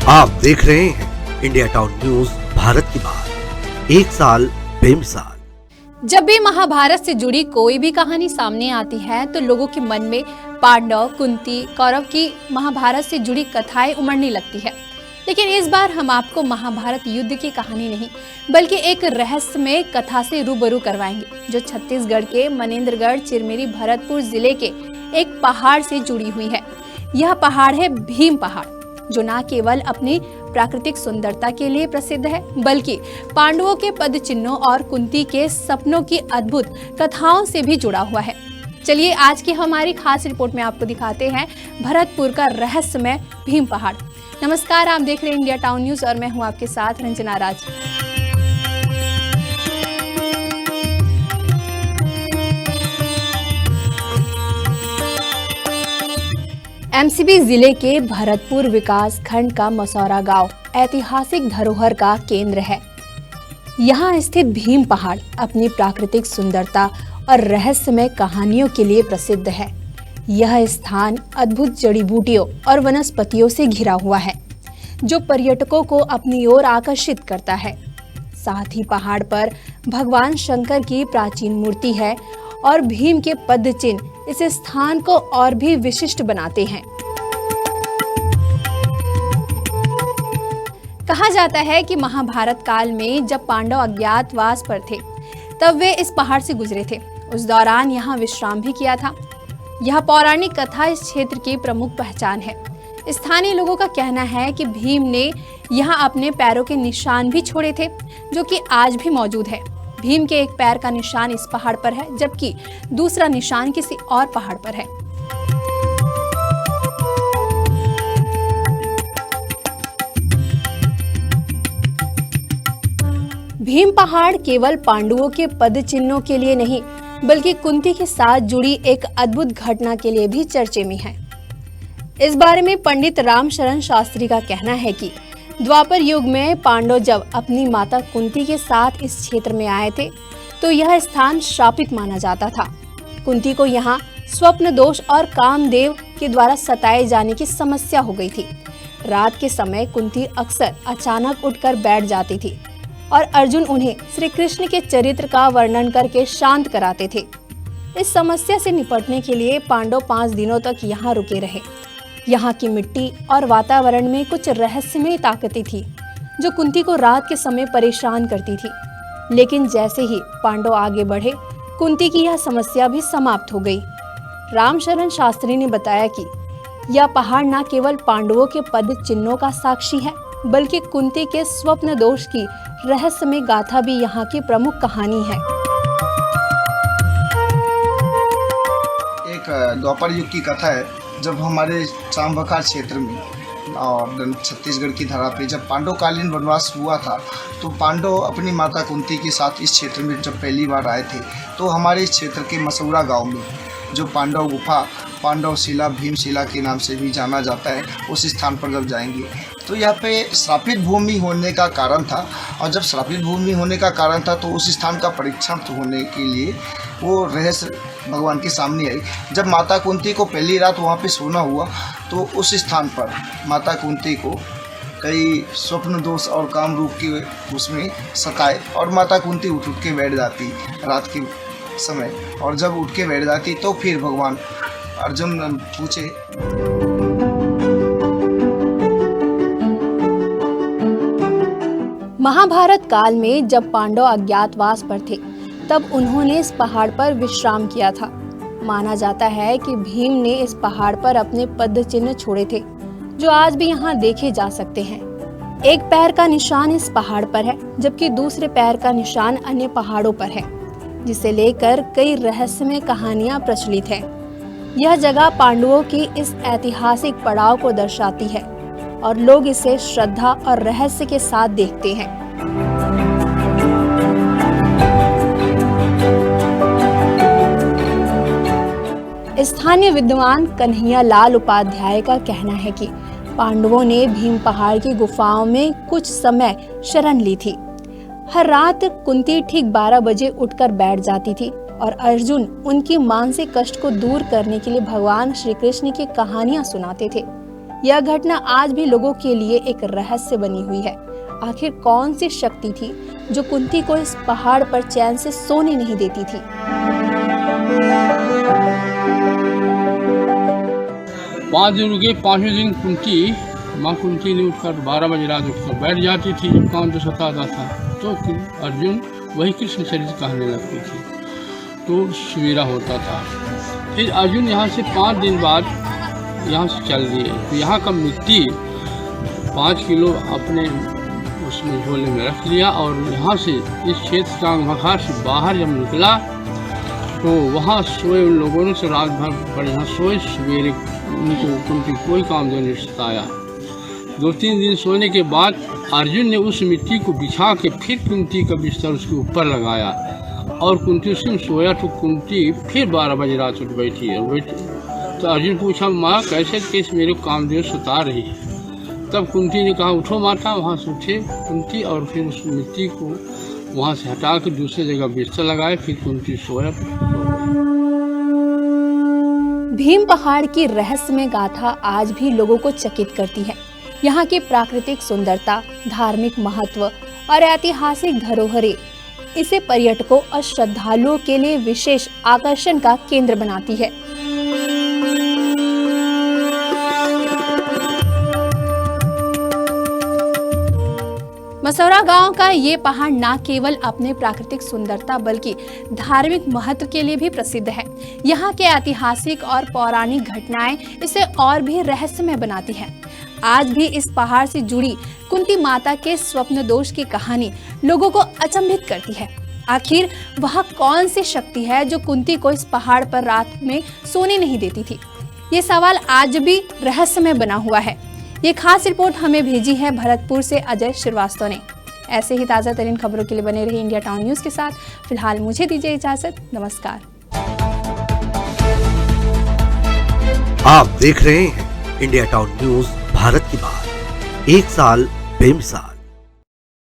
आप देख रहे हैं इंडिया टाउन न्यूज, भारत की बात, एक साल बेमिसाल। जब भी महाभारत से जुड़ी कोई भी कहानी सामने आती है तो लोगों के मन में पांडव, कुंती, कौरव की महाभारत से जुड़ी कथाएं उमड़ने लगती है। लेकिन इस बार हम आपको महाभारत युद्ध की कहानी नहीं बल्कि एक रहस्यमय कथा से रूबरू करवाएंगे, जो छत्तीसगढ़ के मनेन्द्रगढ़, चिरमिरी, भरतपुर जिले के एक पहाड़ से जुड़ी हुई है। यह पहाड़ है भीम पहाड़, जो न केवल अपनी प्राकृतिक सुंदरता के लिए प्रसिद्ध है बल्कि पांडवों के पद चिन्हों और कुंती के सपनों की अद्भुत कथाओं से भी जुड़ा हुआ है। चलिए आज की हमारी खास रिपोर्ट में आपको दिखाते हैं भरतपुर का रहस्यमय भीम पहाड़। नमस्कार, आप देख रहे हैं इंडिया टाउन न्यूज और मैं हूं आपके साथ रंजना राज। एमसीबी जिले के भरतपुर विकास खंड का मसौरा गांव ऐतिहासिक धरोहर का केंद्र है। यहाँ स्थित भीम पहाड़ अपनी प्राकृतिक सुंदरता और रहस्यमय कहानियों के लिए प्रसिद्ध है। यह स्थान अद्भुत जड़ी बूटियों और वनस्पतियों से घिरा हुआ है, जो पर्यटकों को अपनी ओर आकर्षित करता है। साथ ही पहाड़ पर भगवान शंकर की प्राचीन मूर्ति है और भीम के पद चिन्ह इस स्थान को और भी विशिष्ट बनाते हैं। कहा जाता है कि महाभारत काल में जब पांडव अज्ञातवास पर थे तब वे इस पहाड़ से गुजरे थे। उस दौरान यहाँ विश्राम भी किया था। यह पौराणिक कथा इस क्षेत्र की प्रमुख पहचान है। स्थानीय लोगों का कहना है कि भीम ने यहाँ अपने पैरों के निशान भी छोड़े थे, जो कि आज भी मौजूद है। भीम के एक पैर का निशान इस पहाड़ पर है, जबकि दूसरा निशान किसी और पहाड़ पर है। भीम पहाड़ केवल पांडवों के पद चिन्हों के लिए नहीं बल्कि कुंती के साथ जुड़ी एक अद्भुत घटना के लिए भी चर्चे में है। इस बारे में पंडित रामशरण शास्त्री का कहना है कि द्वापर युग में पांडव जब अपनी माता कुंती के साथ इस क्षेत्र में आए थे तो यह स्थान श्रापित माना जाता था। कुंती को यहाँ स्वप्न दोष और कामदेव के द्वारा सताए जाने की समस्या हो गई थी। रात के समय कुंती अक्सर अचानक उठकर बैठ जाती थी और अर्जुन उन्हें श्री कृष्ण के चरित्र का वर्णन करके शांत कराते थे। इस समस्या से निपटने के लिए पांडव 5 दिनों तक यहाँ रुके रहे। यहाँ की मिट्टी और वातावरण में कुछ रहस्यमय ताकतें थी जो कुंती को रात के समय परेशान करती थी। लेकिन जैसे ही पांडव आगे बढ़े, कुंती की यह समस्या भी समाप्त हो गई। रामशरण शास्त्री ने बताया कि यह पहाड़ न केवल पांडवों के पद चिन्हों का साक्षी है बल्कि कुंती के स्वप्न दोष की रहस्यमय गाथा भी यहाँ की प्रमुख कहानी है। एक द्वापर युग की कथा है, जब हमारे चांबका क्षेत्र में और छत्तीसगढ़ की धरा पे जब पांडवकालीन वनवास हुआ था तो पांडव अपनी माता कुंती के साथ इस क्षेत्र में जब पहली बार आए थे तो हमारे इस क्षेत्र के मसौरा गांव में जो पांडव गुफा, पांडव शिला, भीम शिला के नाम से भी जाना जाता है, उस स्थान पर जब जाएंगे तो यहाँ पे श्रापित भूमि होने का कारण था। और जब श्रापित भूमि होने का कारण था तो उस स्थान का परीक्षण होने के लिए वो रहस्य भगवान के सामने आई। जब माता कुंती को पहली रात वहाँ पे सोना हुआ तो उस स्थान पर माता कुंती को कई स्वप्न दोष और काम रूप के उसमें सताए और माता कुंती उठ के बैठ जाती रात के समय। और जब उठ के बैठ जाती तो फिर भगवान अर्जुन पूछे, महाभारत काल में जब पांडव अज्ञातवास पर थे तब उन्होंने इस पहाड़ पर विश्राम किया था। माना जाता है कि भीम ने इस पहाड़ पर अपने पद चिन्ह छोड़े थे, जो आज भी यहाँ देखे जा सकते हैं। एक पैर का निशान इस पहाड़ पर है, जबकि दूसरे पैर का निशान अन्य पहाड़ों पर है, जिसे लेकर कई रहस्यमय कहानियां प्रचलित हैं। यह जगह पांडवों की इस ऐतिहासिक पड़ाव को दर्शाती है और लोग इसे श्रद्धा और रहस्य के साथ देखते हैं। स्थानीय विद्वान कन्हैया लाल उपाध्याय का कहना है कि पांडवों ने भीम पहाड़ की गुफाओं में कुछ समय शरण ली थी। हर रात कुंती ठीक 12 बजे उठकर बैठ जाती थी और अर्जुन उनकी मानसिक कष्ट को दूर करने के लिए भगवान श्री कृष्ण की कहानियां सुनाते थे। यह घटना आज भी लोगों के लिए एक रहस्य बनी हुई है। आखिर कौन सी शक्ति थी जो कुंती को इस पहाड़ पर चैन से सोने नहीं देती थी? 5 दिन रुके। 5वें दिन माँ कुंती ने उठकर 12 बजे रात उठकर बैठ जाती थी। जब काम तो सताता था तो अर्जुन वही कृष्ण चरित्र कहने लगते थे, तो सवेरा होता था। फिर अर्जुन यहाँ से 5 दिन बाद यहाँ से चल दिए। तो यहाँ का मिट्टी 5 किलो अपने उसमें झोले में रख लिया और यहाँ से इस क्षेत्र चांग बखार से बाहर जब निकला तो वहाँ सोए उन लोगों ने तो रात भर बढ़िया सोए। सवेरे उनको कुंती कोई काम नहीं सताया। 2-3 दिन सोने के बाद अर्जुन ने उस मिट्टी को बिछा के फिर कुंती का बिस्तर उसके ऊपर लगाया और कुंती उसमें सोया। तो कुंती फिर 12 बजे रात उठ बैठी तो अर्जुन पूछा, माँ कैसे मेरे कामदेव सता रही है? तब कुंती ने कहा, उठो माता। वहाँ से उठे कुंती और फिर उस मिट्टी को वहाँ से हटा कर दूसरी जगह बिस्तर लगाए। फिर कुंती सोया। भीम पहाड़ की रहस्यमय गाथा आज भी लोगों को चकित करती है। यहाँ की प्राकृतिक सुंदरता, धार्मिक महत्व और ऐतिहासिक धरोहरें इसे पर्यटकों और श्रद्धालुओं के लिए विशेष आकर्षण का केंद्र बनाती है। मसौरा गांव का ये पहाड़ न केवल अपने प्राकृतिक सुंदरता बल्कि धार्मिक महत्व के लिए भी प्रसिद्ध है। यहाँ के ऐतिहासिक और पौराणिक घटनाएं इसे और भी रहस्यमय बनाती हैं। आज भी इस पहाड़ से जुड़ी कुंती माता के स्वप्न दोष की कहानी लोगों को अचंभित करती है। आखिर वह कौन सी शक्ति है जो कुंती को इस पहाड़ पर रात में सोने नहीं देती थी? ये सवाल आज भी रहस्यमय बना हुआ है। ये खास रिपोर्ट हमें भेजी है भरतपुर से अजय श्रीवास्तव ने। ऐसे ही ताज़ा तरीन खबरों के लिए बने रहिए इंडिया टाउन न्यूज़ के साथ। फिलहाल मुझे दीजिए इजाजत। नमस्कार। आप देख रहे हैं इंडिया टाउन न्यूज़, भारत की बात, 1 साल बेमिसाल।